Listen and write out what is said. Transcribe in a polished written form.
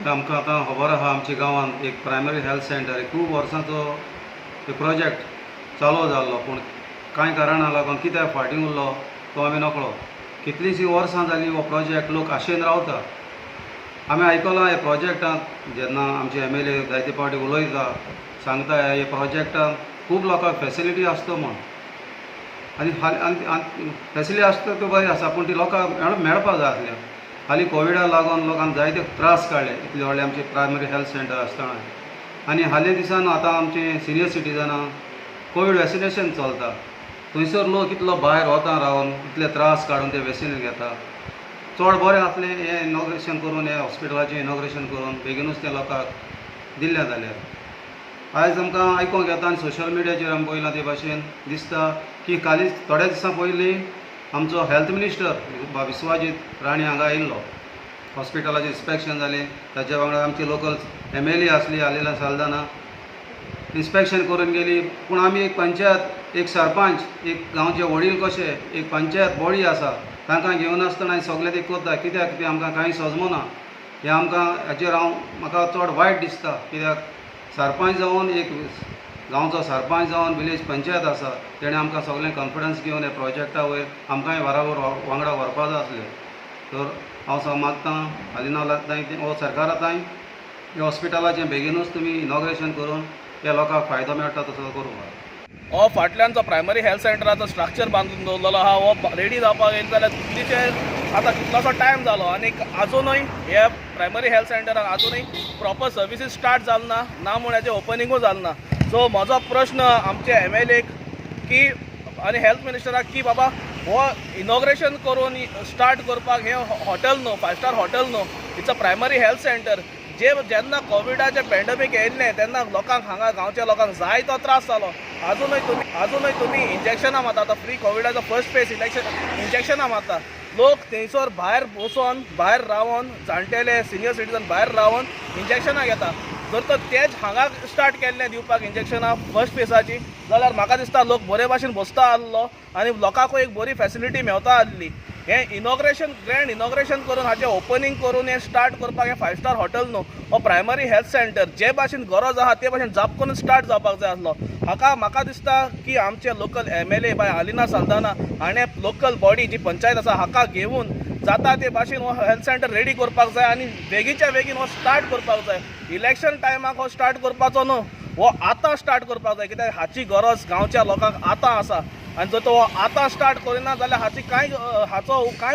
आमकां आतां खबर आहा आमच्या गांवांत एक प्रायमरी हेल्थ सेंटर एक खूब वर्सांचो एक प्रोजेक्ट चालू जाल्लो, पूण कांय कारणां लागून कित्याक फाटीं उरलो तो आमी नकळो. कितलींशीं वर्सां जालीं हो प्रोजेक्ट लोक आशेन रावता. आमी आयकलां हे प्रोजेक्टांत जेन्ना आमचे MLA जायते फावटी उलयता सांगता हे प्रोजेक्टांत खूब लोकांक फेसिलिटी आसता म्हूण, आनी फेसिलिटी आसता त्यो बरी आसा, पूण ती लोकांक मेळपाक जाय आसल्यो. हालीं कोविडाक लागून लोकांक जायते त्रास काडले इतले व्हडले आमचे प्रायमरी हेल्थ सेंटर आसतना. आनी हालीं दिसान आतां आमचे सिनियर सिटीजनांक कोवीड वॅक्सिनेशन चलता. थंयसर लोक इतलो भायर वता रावन इतले त्रास काडून ते वॅक्सिन घेता. चड बरें आसलें हें इनॉग्रेशन करून, हे हॉस्पिटलाचें इनॉग्रेशन करून बेगीनूच ते लोकांक दिल्लें जाल्यार आयज आमकां आयकूंक येता आनी सोशल मिडियाचेर आमी पळयलां ते भाशेन दिसता की कालींच थोड्या दिसां पयलीं आमचो हेल्थ मिनिस्टर विश्वाजीत राणे हांगा आयिल्लो. हॉस्पिटलाचें इन्स्पेक्शन जालें, ताचे वांगडा आमची लोकल MLA आसली आलिला साल्दाना, इन्स्पेक्शन करून गेली. पूण आमी एक पंचायत, एक सरपंच, एक गांवचे वडील कशे एक पंचायत बॉडी आसा तांकां घेवन आसतना सगळे ते करता. कित्याक ते आमकां कांय सजमना हें आमकां हाचेर म्हाका चड वायट दिसता. कित्याक सरपंच जावन एक गांवचो सरपंच जावन विलेज पंचायत आसा तेणें आमकां सगळें कॉन्फिडन्स घेवन हे प्रोजेक्टा वयर आमकांय बराबर वांगडा व्हरपा जाय आसलें. तर हांव मागतां हालीं हो सरकारांताय हे हॉस्पिटलाचें बेगीनूच तुमी इनॉग्रेशन करून त्या लोकांक फायदो मेळटा तसो करूंक. हो फाटल्यान जो प्रायमरी हेल्थ सेंटराचो स्ट्रक्चर बांदून दवरलेलो आहा हो रेडी जावपाक येयला जाल्यार कितलीशे आतां कितलोसो टायम जालो आनी आजुनूय हे प्रायमरी हेल्थ सेंटरान आजुनूय प्रॉपर सर्विसीस स्टार्ट जालना ना म्हूण हेजें ओपनिंगूय जालना. सो म्हजो प्रश्न आमचे MLA की आनी हेल्थ मिनिस्टराक की बाबा हो इनॉग्रेशन करून स्टार्ट करपाक हे हॉटेल न्हू, 5 स्टार हॉटेल न्हू, it's a primary health centre. जेन्ना कोविडाचें पॅन्डेमीक येयल्लें तेन्ना लोकांक हांगा गांवच्या लोकांक जायतो त्रास जालो. आजुनूय तुमी इंजेक्शनां मारता. आतां फ्री कोविडाचो फर्स्ट फेज इंजेक्शनां मारता. लोक थंयसर भायर बसून भायर रावन जाणटेले सिनियर सिटीजन भायर रावन इंजेक्शनां घेता. जर तर तेच हांगा स्टार्ट केल्लें दिवपाक इंजेक्शनां फर्स्ट फेसाची जाल्यार म्हाका दिसता लोक बरे भाशेन बसता आसलो आनी लोकांकूय एक बरी फेसिलिटी मेवता आसली. हें ग्रँड इनॉग्रेशन करून हाचें ओपनिंग करून हें स्टार्ट करपाक हें 5 स्टार हॉटेल न्हू, हो प्रायमरी हेल्थ सेंटर जे भाशेन गरज आहा ते भाशेन जाप करून स्टार्ट जावपाक जाय आसलो. म्हाका दिसता की आमचे local MLA bye Alina Saldanha हाणें लोकल बॉडी जी पंचायत आसा हाका घेवन जाता ते भाशेन हो हेल्थ सेंटर रेडी करपाक जाय आनी बेगीच्या बेगीन हो स्टार्ट करपाक जाय. इलेक्शन टायमाक हो स्टार्ट करपाचो न्हू, हो आतां स्टार्ट करपाक जाय. कित्याक हाची गरज गांवच्या लोकांक आतां आसा आनी जर तो आतां स्टार्ट करिना जाल्यार हाचो कांय